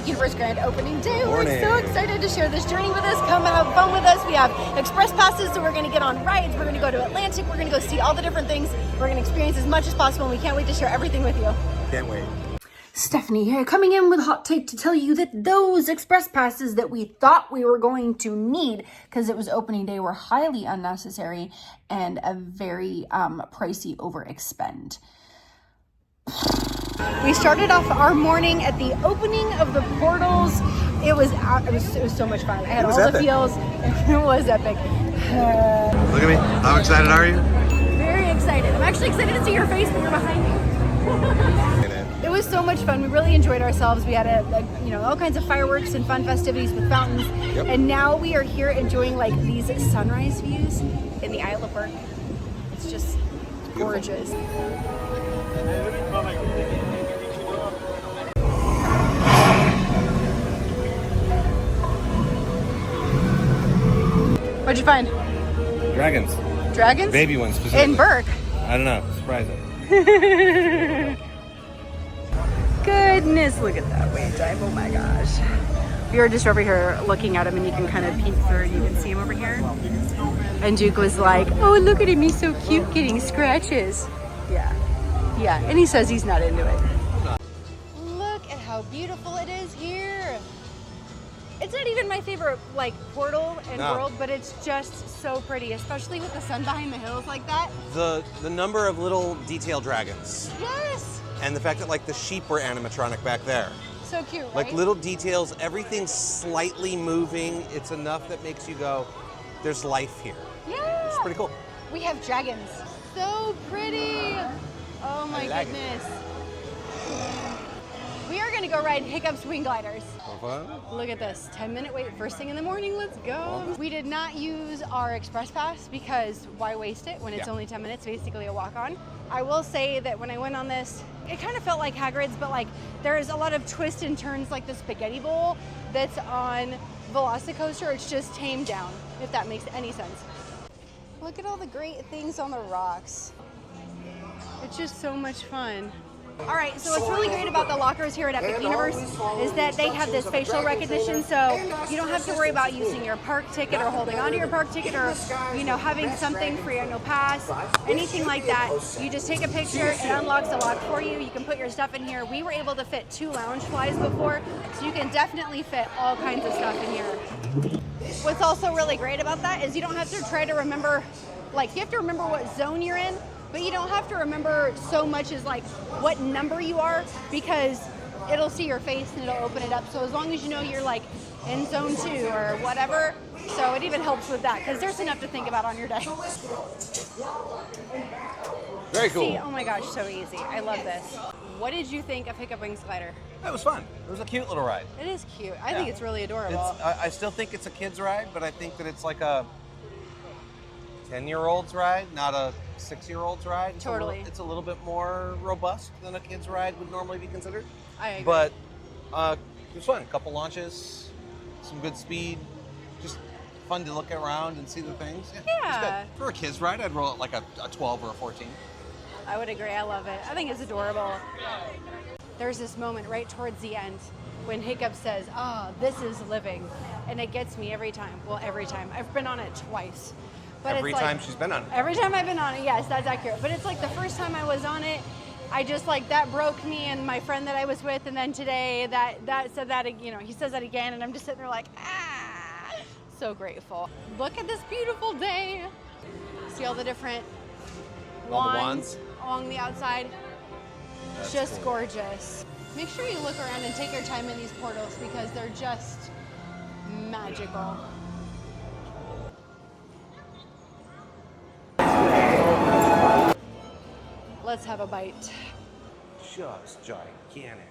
Universe grand opening day. Morning. We're so excited to share this journey with us. Come have fun with us. We have express passes, so we're going to get on rides. We're going to go to Atlantic. We're going to go see all the different things. We're going to experience as much as possible, and we can't wait to share everything with you. Can't wait. Stephanie here, coming in with a hot take to tell you that those express passes that we thought we were going to need because it was opening day were highly unnecessary and a very pricey overexpend. We started off our morning at the opening of the portals. It was so much fun. I had all the feels. It was epic. Look at me. How excited are you? Very excited. I'm actually excited to see your face when you're behind me. It was so much fun. We really enjoyed ourselves. We had all kinds of fireworks and fun festivities with fountains. Yep. And now we are here enjoying like these sunrise views in the Isle of Burke. It's just gorgeous. What'd you find? Dragons. Dragons? Baby ones specifically. In Burke. I don't know. Surprising. Goodness, look at that wait time. Oh my gosh. We were just over here looking at him, and you can kind of peek through. You can see him over here. And Duke was like, oh, look at him. He's so cute getting scratches. Yeah. Yeah. And he says he's not into it. Look at how beautiful it is here. It's not even my favorite portal and world, but it's just so pretty, especially with the sun behind the hills like that. The number of little detail dragons. Yes. And the fact that the sheep were animatronic back there. So cute, right? Like little details, everything's slightly moving. It's enough that makes you go, there's life here. Yeah. It's pretty cool. We have dragons. So pretty. Oh my goodness. We are gonna go ride Hiccup's wing gliders. Look at this, 10-minute wait, first thing in the morning, let's go. We did not use our express pass because why waste it when it's only 10 minutes, basically a walk on. I will say that when I went on this, it kind of felt like Hagrid's, but there's a lot of twists and turns like the spaghetti bowl that's on Velocicoaster. It's just tamed down, if that makes any sense. Look at all the great things on the rocks. It's just so much fun. All right, so what's really great about the lockers here at Epic Universe is that they have this facial recognition, so you don't have to worry about using your park ticket or holding onto your park ticket or, having something for your annual pass, anything like that. You just take a picture, it unlocks the lock for you. You can put your stuff in here. We were able to fit 2 lounge flies before, so you can definitely fit all kinds of stuff in here. What's also really great about that is you don't have to try to remember, you have to remember what zone you're in, but you don't have to remember so much as what number you are, because it'll see your face and it'll open it up. So as long as you know you're in zone 2 or whatever, so it even helps with that because there's enough to think about on your day. Very cool. See, oh my gosh, so easy. I love this. What did you think of Hiccup Wings Glider? It was fun. It was a cute little ride. It is cute. I think it's really adorable. I still think it's a kid's ride, but I think that it's like a 10-year-old's ride, not a 6-year-old's ride. It's a little bit more robust than a kid's ride would normally be considered. I agree. But it was fun. A couple launches, some good speed, just fun to look around and see the things. Yeah. It was good. For a kid's ride, I'd roll it like a 12 or a 14. I would agree. I love it. I think it's adorable. There's this moment right towards the end when Hiccup says, this is living. And it gets me every time. Well, every time. I've been on it twice. But every time she's been on it. Every time I've been on it, yes, that's accurate. But it's the first time I was on it, I just that broke me and my friend that I was with, and then today that said that, he says that again, and I'm just sitting there so grateful. Look at this beautiful day. See all the different wands along the outside. That's just cool. Gorgeous. Make sure you look around and take your time in these portals because they're just magical. Let's have a bite. Just gigantic.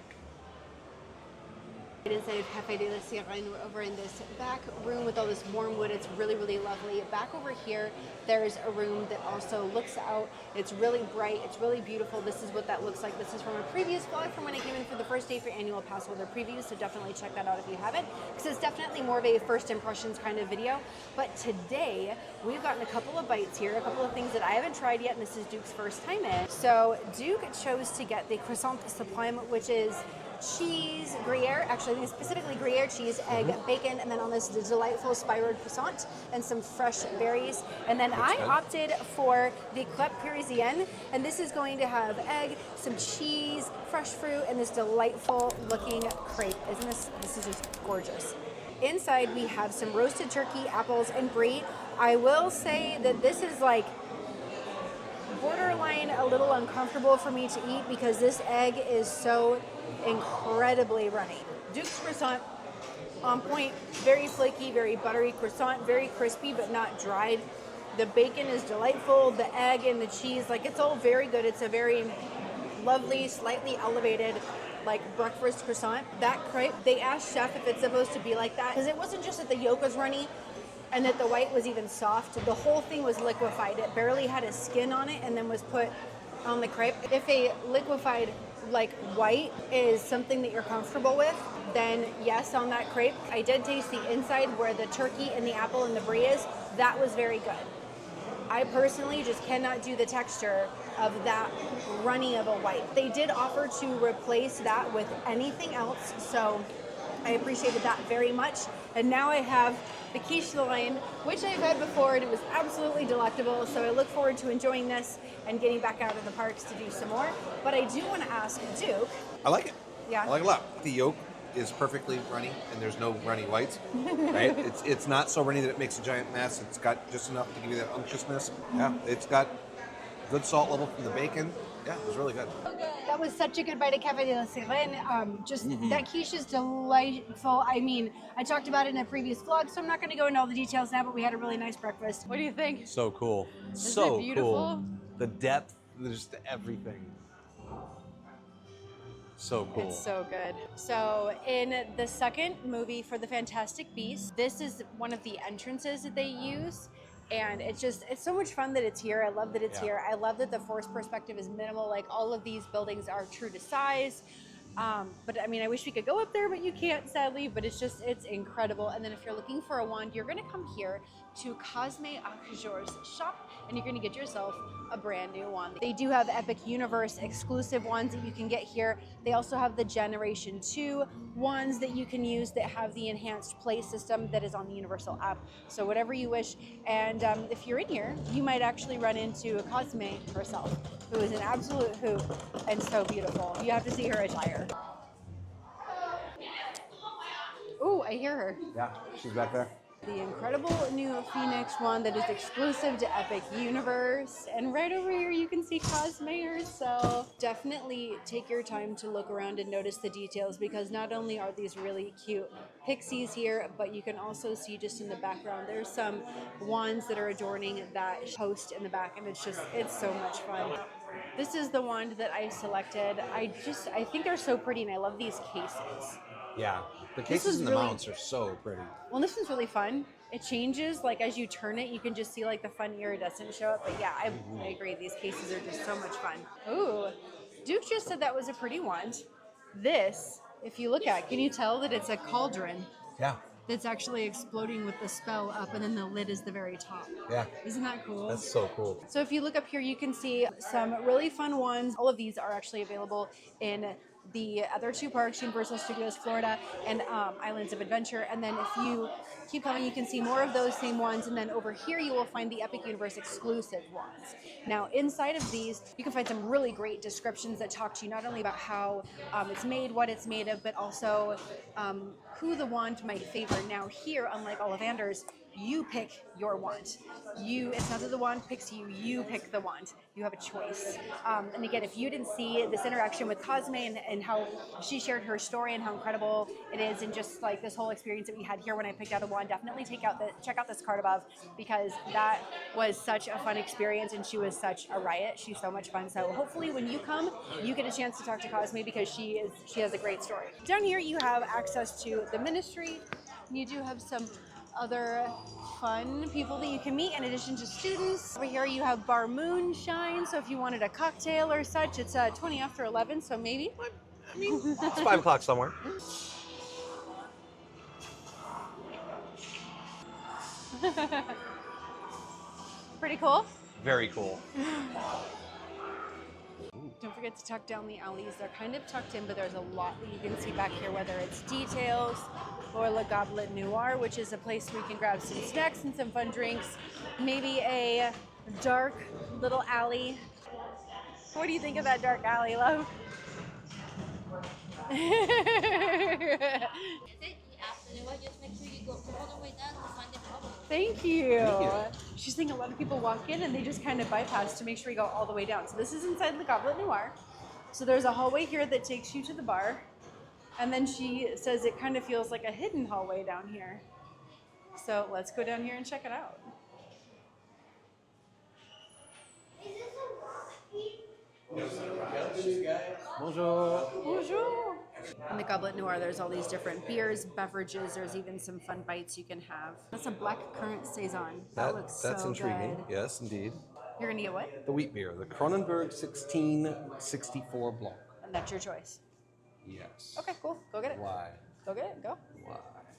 Inside of Cafe de la Sierra, and we're over in this back room with all this warm wood. It's really, really lovely. Back over here, there's a room that also looks out. It's really bright. It's really beautiful. This is what that looks like. This is from a previous vlog from when I came in for the first day for annual pass holder previews, so definitely check that out if you haven't, because it's definitely more of a first impressions kind of video. But today, we've gotten a couple of bites here, a couple of things that I haven't tried yet, and this is Duke's first time in. So Duke chose to get the croissant supreme, which is cheese, Gruyere, actually I think specifically Gruyere cheese, egg, bacon, and then on this delightful spiraled croissant and some fresh berries. And then I opted for the crêpe parisienne, and this is going to have egg, some cheese, fresh fruit, and this delightful looking crepe. Isn't this is just gorgeous. Inside we have some roasted turkey, apples, and brie. I will say that this is like borderline a little uncomfortable for me to eat because this egg is so incredibly runny. Duke's croissant, on point, very flaky, very buttery croissant, very crispy but not dried. The bacon is delightful, the egg and the cheese, like it's all very good. It's a very lovely, slightly elevated like breakfast croissant. That crepe, they asked chef if it's supposed to be like that because it wasn't just that the yolk was runny and that the white was even soft. The whole thing was liquefied. It barely had a skin on it and then was put on the crepe. If a liquefied like white is something that you're comfortable with, then yes, on that crepe. I did taste the inside where the turkey and the apple and the brie is. That was very good. I personally just cannot do the texture of that runny of a white. They did offer to replace that with anything else, so I appreciated that very much. And now I have the quiche de Lorraine, which I've had before, and it was absolutely delectable. So I look forward to enjoying this and getting back out of the parks to do some more. But I do want to ask Duke. I like it. Yeah. I like it a lot. The yolk is perfectly runny, and there's no runny whites. Right? It's not so runny that it makes a giant mess. It's got just enough to give you that unctuousness. Yeah. It's got good salt level from the bacon. Yeah, it was really good. That was such a good bite of Café de la Sirène. That quiche is delightful. I mean, I talked about it in a previous vlog, so I'm not going to go into all the details now, but we had a really nice breakfast. What do you think? So cool. Isn't it beautiful? Cool. The depth, just everything. So cool. It's so good. So in the second movie for the Fantastic Beasts, this is one of the entrances that they use. And it's so much fun that it's here. I love that it's here. I love that the force perspective is minimal. Like all of these buildings are true to size. But I mean, I wish we could go up there, but you can't sadly, but it's incredible. And then if you're looking for a wand, you're gonna come here to Cosme Acajor's shop and you're gonna get yourself a brand new wand. They do have Epic Universe exclusive wands that you can get here. They also have the Generation 2 wands that you can use that have the enhanced play system that is on the Universal app. So whatever you wish. And if you're in here, you might actually run into Cosme herself, who is an absolute hoot and so beautiful. You have to see her attire. Ooh, I hear her. Yeah, she's back there. The incredible new Phoenix wand that is exclusive to Epic Universe. And right over here you can see Cosme herself. Definitely take your time to look around and notice the details because not only are these really cute pixies here, but you can also see just in the background there's some wands that are adorning that post in the back and it's so much fun. This is the wand that I selected. I think they're so pretty and I love these cases. Yeah, the cases and the mounts are so pretty. Well, this one's really fun. It changes, like as you turn it, you can just see like the fun iridescent show up. But yeah, I agree. These cases are just so much fun. Ooh, Duke just said that was a pretty wand. This, if you look at, can you tell that it's a cauldron? Yeah. That's actually exploding with the spell up, and then the lid is the very top. Yeah. Isn't that cool? That's so cool. So if you look up here, you can see some really fun ones. All of these are actually available in the other two parks, Universal Studios Florida and Islands of Adventure. And then if you keep coming, you can see more of those same ones. And then over here, you will find the Epic Universe exclusive ones. Now, inside of these, you can find some really great descriptions that talk to you not only about how it's made, what it's made of, but also who the wand might favor. Now here, unlike Ollivander's, you pick your wand. It's not that the wand picks you, you pick the wand. You have a choice. And again, if you didn't see this interaction with Cosme and how she shared her story and how incredible it is and just like this whole experience that we had here when I picked out the wand, definitely check out this card above because that was such a fun experience and she was such a riot. She's so much fun. So hopefully when you come, you get a chance to talk to Cosme because she has a great story. Down here you have access to the ministry. You do have some other fun people that you can meet in addition to students. Over here you have Bar Moonshine, so if you wanted a cocktail or such, it's 20 after 11, so maybe. I mean, it's 5 o'clock somewhere. Pretty cool. Very cool. Ooh. Don't forget to tuck down the alleys. They're kind of tucked in, but there's a lot that you can see back here, whether it's Details or Le Goblet Noir, which is a place where you can grab some snacks and some fun drinks. Maybe a dark little alley. What do you think of that dark alley, love? Just make sure you go all the way down to find the problem. Thank you. She's saying a lot of people walk in and they just kind of bypass to make sure you go all the way down. So this is inside Le Goblet Noir. So there's a hallway here that takes you to the bar. And then she says it kind of feels like a hidden hallway down here. So let's go down here and check it out. Bonjour. Bonjour. In the Goblet Noir, there's all these different beers, beverages. There's even some fun bites you can have. That's a black currant saison. That looks That's so intriguing. good. Yes, indeed. You're gonna get what? The wheat beer, the Kronenberg 1664 Blanc. And that's your choice. Yes. Okay, cool. Go get it. Why? Go get it. Go. Why?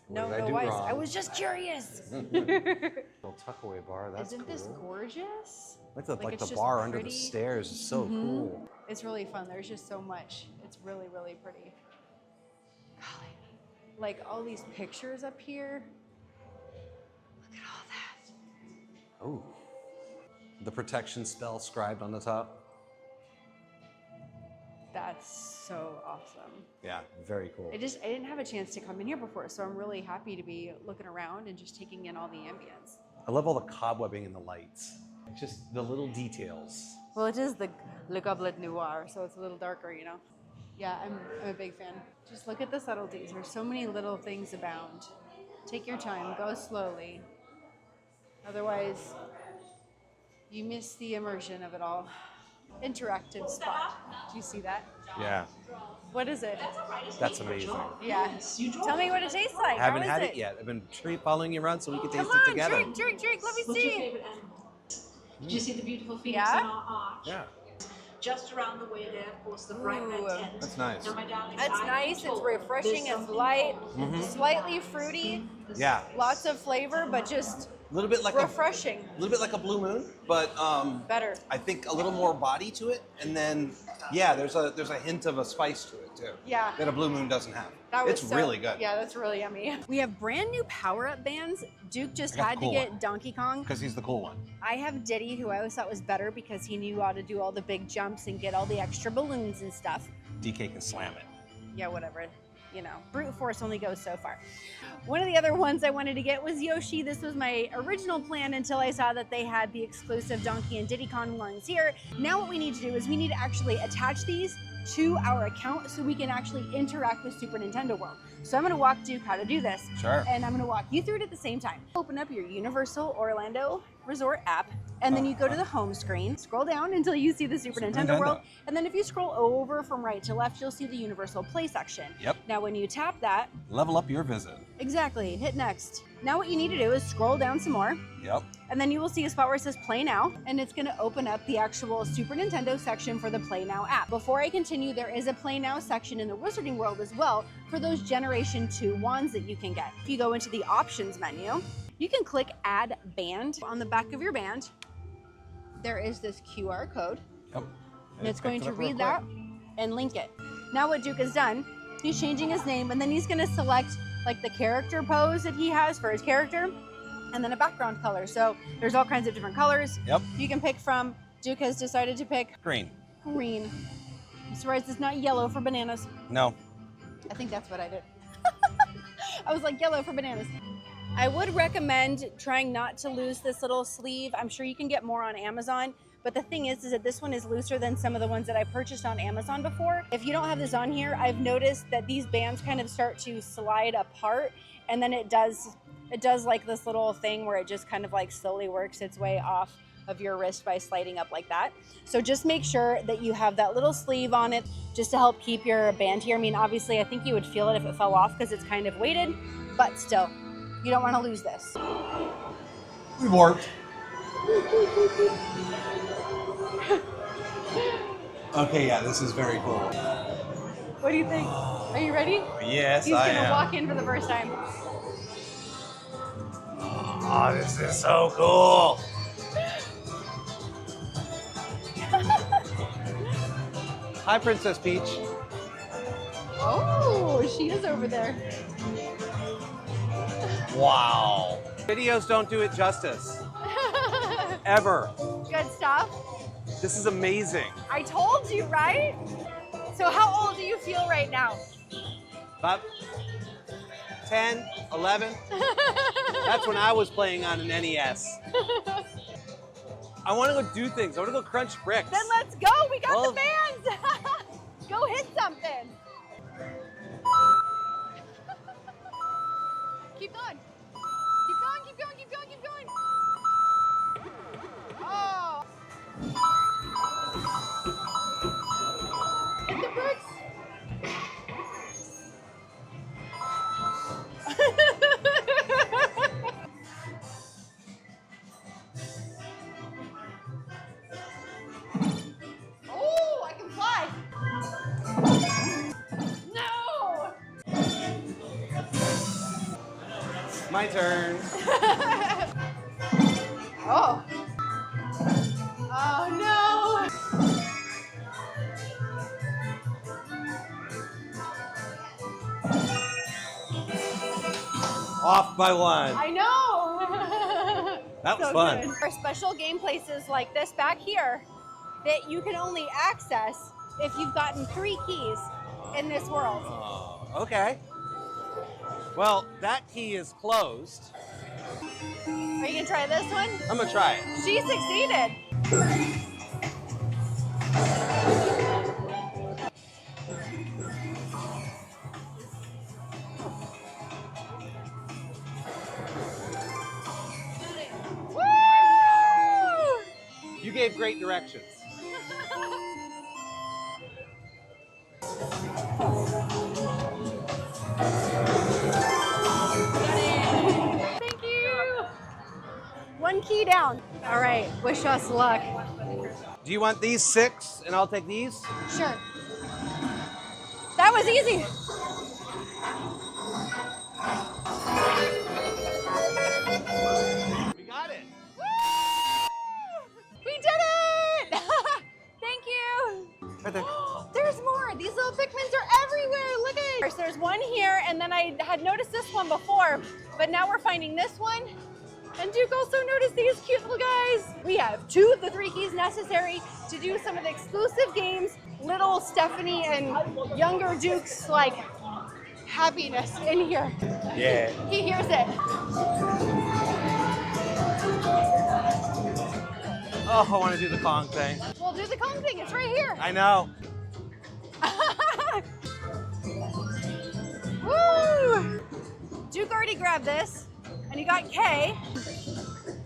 No, What did no I do why. wrong? I was just curious. Little tuckaway bar. That's Isn't cool. this gorgeous? Like it's the just bar under the pretty. stairs is so cool. It's really fun. There's just so much. It's really, really pretty. Golly. Like all these pictures up here. Look at all that. Oh. The protection spell scribed on the top. That's so awesome. Yeah, very cool. I didn't have a chance to come in here before, so I'm really happy to be looking around and just taking in all the ambience. I love all the cobwebbing and the lights. Just the little details. Well, it is the Le Goblet Noir, so it's a little darker, you know? Yeah, I'm a big fan. Just look at the subtleties. There's so many little things abound. Take your time, go slowly. Otherwise, you miss the immersion of it all. Interactive spot. Do you see that? Yeah, What is it? that's amazing. Yeah. Tell me what it tastes like. I haven't How is had it yet. I've been following you around so we can taste Come it on, together. drink. Let me What's your see. favorite animal? Did you see the beautiful phoenix Yeah? in our arch? Yeah, Just around the way there, of course, the bright red Ooh. tent. that's nice. Now, my darlings, It's I nice, it's told refreshing, there's it's something light, called slightly fruity, Yeah, lots of flavor, but just a little bit like refreshing. a little bit like a Blue Moon, but Better. I think a little more body to it, and then yeah, there's a hint of a spice to it too. Yeah. that a Blue Moon doesn't have. That was It's so- really good. Yeah, that's really yummy. We have brand new power-up bands. Duke just I got the had to cool get one. Donkey Kong. Because he's the cool one. I have Diddy, who I always thought was better because he knew how to do all the big jumps and get all the extra balloons and stuff. DK can slam it. Yeah, whatever. You know, brute force only goes so far. One of the other ones I wanted to get was Yoshi. This was my original plan until I saw that they had the exclusive Donkey and Diddy Kong ones here. Now what we need to do is we need to actually attach these to our account so we can actually interact with Super Nintendo World. So I'm gonna walk Duke how to do this. Sure. And I'm gonna walk you through it at the same time. Open up your Universal Orlando Resort app, and then you go to the home screen, scroll down until you see the Super Nintendo World, and then if you scroll over from right to left, you'll see the Universal Play section. Yep. Now when you tap that, Level up your visit. exactly, hit next. Now what you need to do is scroll down some more, Yep. and then you will see a spot where it says Play Now, and it's gonna open up the actual Super Nintendo section for the Play Now app. Before I continue, there is a Play Now section in the Wizarding World as well for those Generation 2 wands that you can get. If you go into the Options menu, you can click Add Band. On the back of your band, there is this QR code, Yep. and it's going to read that and link it. Now what Duke has done, he's changing his name, and then he's gonna select like the character pose that he has for his character, and then a background color. So there's all kinds of different colors Yep. you can pick from. Duke has decided to pick Green. green. I'm surprised it's not yellow for bananas. No. I think that's what I did. I was like, yellow for bananas. I would recommend trying not to lose this little sleeve. I'm sure you can get more on Amazon, but the thing is that this one is looser than some of the ones that I purchased on Amazon before. If you don't have this on here, I've noticed that these bands kind of start to slide apart, and then it does like this little thing where it just kind of like slowly works its way off of your wrist by sliding up like that. So just make sure that you have that little sleeve on it just to help keep your band here. I mean, obviously I think you would feel it if it fell off because it's kind of weighted, but still, you don't want to lose this. We warped. Okay, yeah, this is very cool. What do you think? Are you ready? Yes, He's I gonna am. walk in for the first time. Oh, this is so cool. Hi, Princess Peach. Oh, she is over there. Wow. Videos don't do it justice. Ever. Good stuff. This is amazing. I told you, right? So how old do you feel right now? About 10, 11. That's when I was playing on an NES. I want to go do things. I want to go crunch bricks. Then let's go. We got Well- the bands. Go hit something. Keep going. Keep going, keep going, keep going, keep going. Oh. Hit the bricks. Oh, I can fly. No. My turn. Oh. Oh no. Off by one. I know. That was So fun. good. There are special game places like this back here that you can only access if you've gotten 3 keys in this world. Oh, okay. Well, that key is closed. Are you gonna try this one? I'm gonna try it. She succeeded. Woo! You gave great directions. Thank you. 1 key down. All right, wish us luck. Do you want these 6 and I'll take these? Sure. That was easy. We got it. We did it! Thank you. Right there. There's more. These little Pikmins are everywhere. Look at it. There's one here, and then I had noticed this one before, but now we're finding this one. And Duke also noticed these cute little guys. We have 2 of the 3 keys necessary to do some of the exclusive games. Little Stephanie and younger Duke's like happiness in here. Yeah. He hears it. Oh, I want to do the Kong thing. We'll do the Kong thing. It's right here. I know. Woo! Duke already grabbed this, and he got K.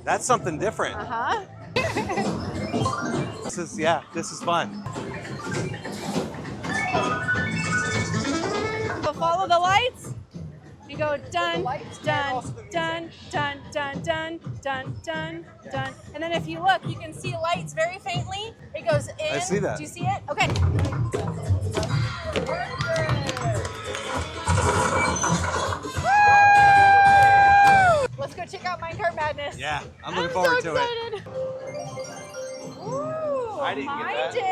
That's something different. Uh-huh. This is fun. So follow the lights. You go dun, dun, dun, dun, dun, dun, dun, dun, dun. And then if you look, you can see lights very faintly. It goes in. I see that. Do you see it? Okay. Woo! Let's go check out Minecart Madness. Yeah, I'm looking forward so to it. excited. Ooh, I didn't get I that. did.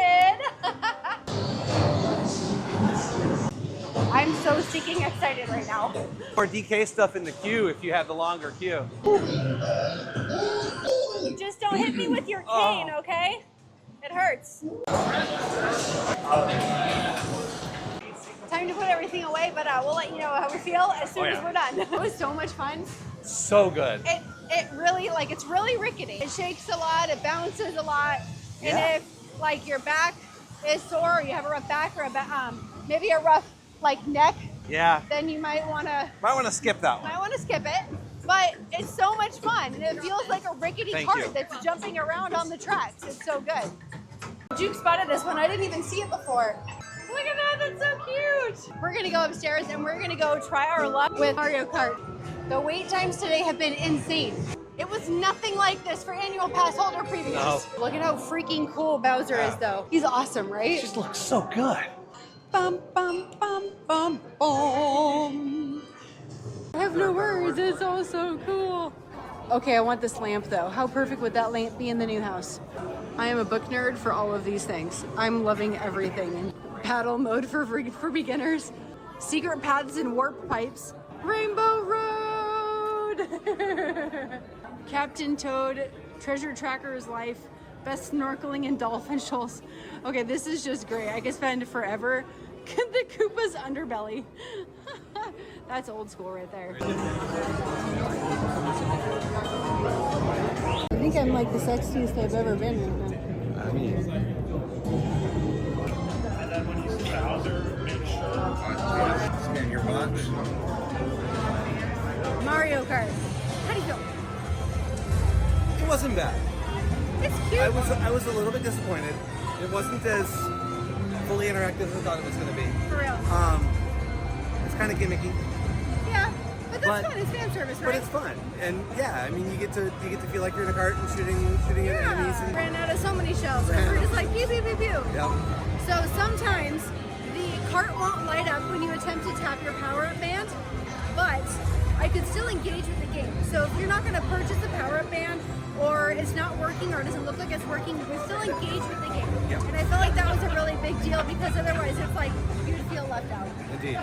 I'm so stinking excited right now. More DK stuff in the queue if you have the longer queue. Just don't hit me with your cane, okay? It hurts. Time to put everything away, but we'll let you know how we feel as soon as we're done. It was so much fun. So good. It really, like, it's really rickety. It shakes a lot, it bounces a lot. Yeah. And if, like, your back is sore, or you have a rough back, or maybe a rough, like, neck, Yeah. then you might want to skip that one. skip it. But it's so much fun, and it feels like a rickety Thank cart you. that's jumping around on the tracks. It's so good. Duke spotted this one. I didn't even see it before. Look at that, that's so cute. We're gonna go upstairs and we're gonna go try our luck with Mario Kart. The wait times today have been insane. It was nothing like this for annual pass holder previews. No. Look at how freaking cool Bowser is though. He's awesome, right? It just looks so good. Bum, bum, bum, bum, bum. I have no words, it's all so cool. Okay, I want this lamp though. How perfect would that lamp be in the new house? I am a book nerd for all of these things. I'm loving everything. Paddle mode for beginners. Secret paths and warp pipes. Rainbow Road! Captain Toad, Treasure Tracker's Life, Best Snorkeling in Dolphin Shoals. Okay, this is just great. I could spend forever. The Koopa's underbelly. That's old school right there. I think I'm like the sexiest I've ever been right now. I mean, scan your box. Mario Kart. How do you feel? It wasn't bad. It's cute. I was a little bit disappointed. It wasn't as fully interactive as I thought it was going to be. For real. It's kind of gimmicky. Yeah, but that's fun. It's fan service, right? But it's fun, and yeah, I mean, you get to feel like you're in a cart and shooting at enemies. And Ran out of so many shells because we're just like pew pew pew pew. Yep. So sometimes the cart won't light up when you attempt to tap your power-up band, but I could still engage with the game. So if you're not going to purchase the power-up band, or it's not working, or it doesn't look like it's working, you can still engage with the game. Yep. And I felt like that was a really big deal because otherwise it's like you would feel left out. Indeed.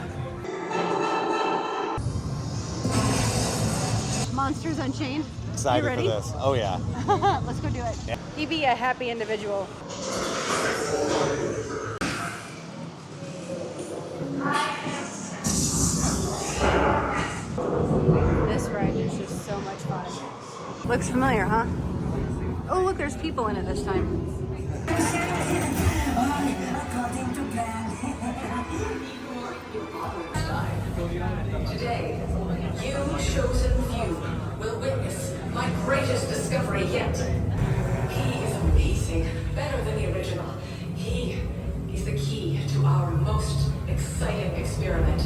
Monsters Unchained. Excited You ready? for this. Oh yeah. Let's go do it. Yeah. He be a happy individual. This ride is just so much fun. Looks familiar, huh? Oh, look, there's people in it this time. Today, you chosen few will witness my greatest discovery yet. He is amazing, better than the original. He's the key to our most exciting experiment.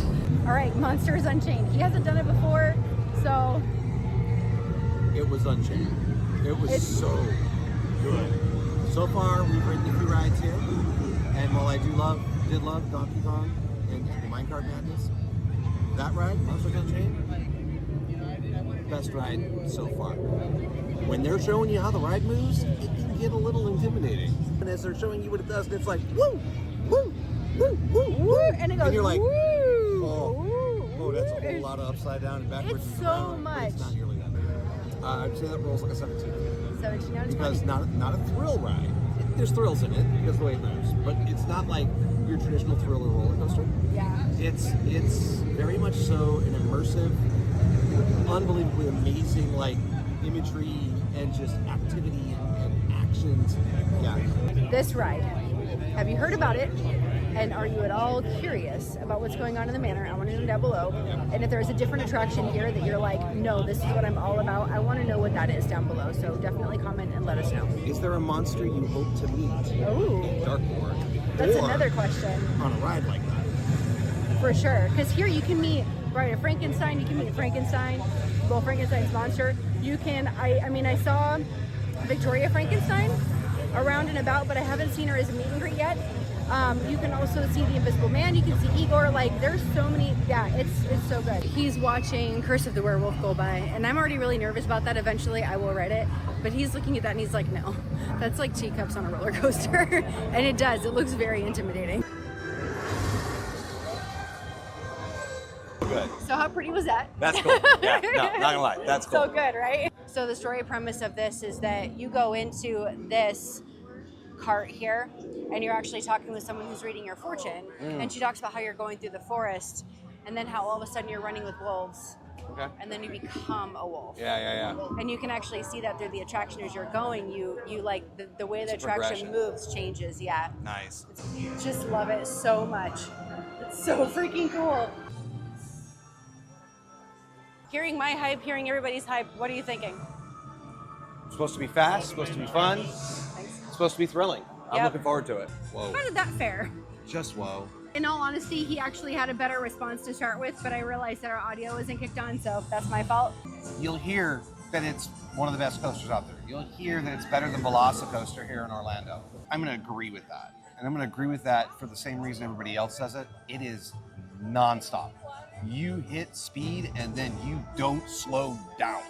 All right, Monsters Unchained. He hasn't done it before, so It was Unchained. It was so good. So far, we've ridden a few rides here, and while I did love Donkey Kong and the Minecart Madness, that ride, Monsters Unchained, best ride so far. When they're showing you how the ride moves, it can get a little intimidating. And as they're showing you what it does, it's like, woo, woo, woo, woo, woo, and it goes, and you're like, woo, oh, that's a whole lot of upside down and backwards. It's and so around, but much. It's not nearly that big. I'd say that rolls like a 17. 17 out of 20. Because not a thrill ride. There's thrills in it because of the way it moves, but it's not like your traditional thriller roller coaster. Yeah. It's very much so an immersive, unbelievably amazing like imagery and just activity and actions. Yeah. This ride, have you heard about it? And are you at all curious about what's going on in the manor? I want to know down below. And if there's a different attraction here that you're like, no, this is what I'm all about, I want to know what that is down below. So definitely comment and let us know. Is there a monster you hope to meet Oh, in Dark Ward? that's or another question. on a ride like that? For sure. Because here you can meet, right, a Frankenstein, you can meet a Frankenstein, well, Frankenstein's monster. You can, I saw Victoria Frankenstein around and about, but I haven't seen her as a meet and greet yet. You can also see the Invisible Man, you can see Igor, like there's so many, yeah, it's so good. He's watching Curse of the Werewolf go by, and I'm already really nervous about that. Eventually I will ride it, but he's looking at that and he's like, no, that's like teacups on a roller coaster. And it does, it looks very intimidating. Good. So how pretty was that? That's cool. Yeah, no, not gonna lie, that's cool. So good, right? So the story premise of this is that you go into this cart here and you're actually talking with someone who's reading your fortune, and she talks about how you're going through the forest and then how all of a sudden you're running with wolves. Okay. And then you become a wolf. Yeah. And you can actually see that through the attraction as you're going. You like the way the It's a attraction progression. moves changes. Yeah. Nice. Just love it so much. It's so freaking cool. Hearing my hype, hearing everybody's hype, what are you thinking? It's supposed to be fast, supposed to be fun, Thanks. it's supposed to be thrilling. I'm Yep. looking forward to it. Whoa. How did that fare? Just whoa. In all honesty, he actually had a better response to start with, but I realized that our audio wasn't kicked on, so that's my fault. You'll hear that it's one of the best coasters out there. You'll hear that it's better than Velocicoaster here in Orlando. I'm going to agree with that. And I'm going to agree with that for the same reason everybody else says it. It is nonstop. You hit speed and then you don't slow down.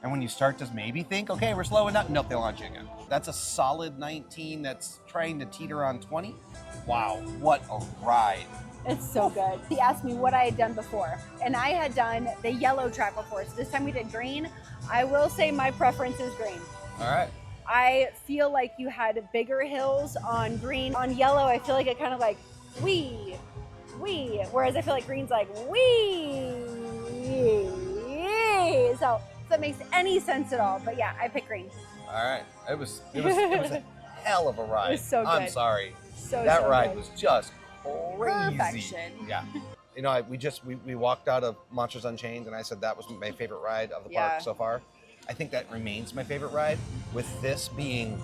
And when you start to maybe think, okay, we're slowing down, nope, they launch you again. That's a solid 19 that's trying to teeter on 20. Wow, what a ride. It's so good. He asked me what I had done before, and I had done the yellow track before. So this time we did green. I will say my preference is green. All right. I feel like you had bigger hills on green. On yellow, I feel like it kind of like wee, whereas I feel like green's like wee. So if that makes any sense at all. But yeah, I picked green. All right. It was a hell of a ride. It was so good. I'm sorry. So Ride good. was just crazy. Perfection. Yeah. You know, we walked out of Monsters Unchained, and I said that was my favorite ride of the park so far. I think that remains my favorite ride, with this being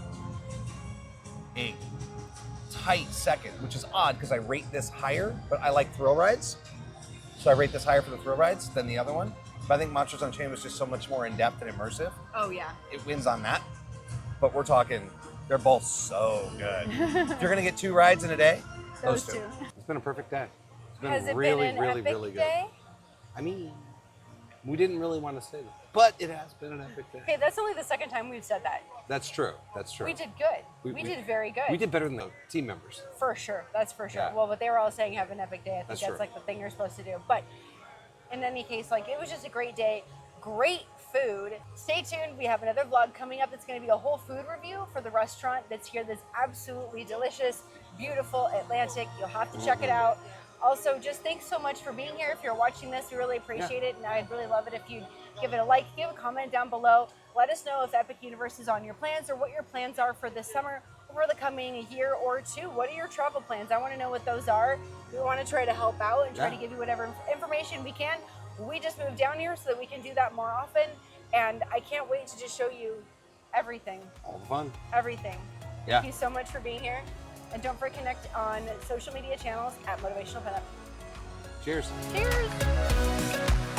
a tight second, which is odd because I rate this higher, but I like thrill rides. So I rate this higher for the thrill rides than the other one. But I think Monsters Unchained was just so much more in-depth and immersive. Oh, yeah. It wins on that. But we're talking, they're both so good. If you're going to get 2 rides in a day, those two. It's been a perfect day. It's been Has it really, been an really, epic really good. day? I mean, we didn't really want to say that, but it has been an epic day. Okay, that's only the second time we've said that. That's true. That's true. We did good. We did very good. We did better than the team members. For sure. That's for sure. Yeah. Well, but they were all saying have an epic day. I think That's that's true. like the thing you're supposed to do. But in any case, like it was just a great day. Great food. Stay tuned. We have another vlog coming up that's going to be a whole food review for the restaurant that's here that's absolutely delicious, beautiful, Atlantic. You'll have to check it out. Also, just thanks so much for being here. If you're watching this, we really appreciate it. And I'd really love it if you'd give it a like, give a comment down below. Let us know if Epic Universe is on your plans or what your plans are for this summer or for the coming year or two. What are your travel plans? I want to know what those are. We want to try to help out and try to give you whatever information we can. We just moved down here so that we can do that more often. And I can't wait to just show you everything. All the fun. Everything. Yeah. Thank you so much for being here. And don't forget to connect on social media channels at Motivational Pinup. Cheers. Cheers!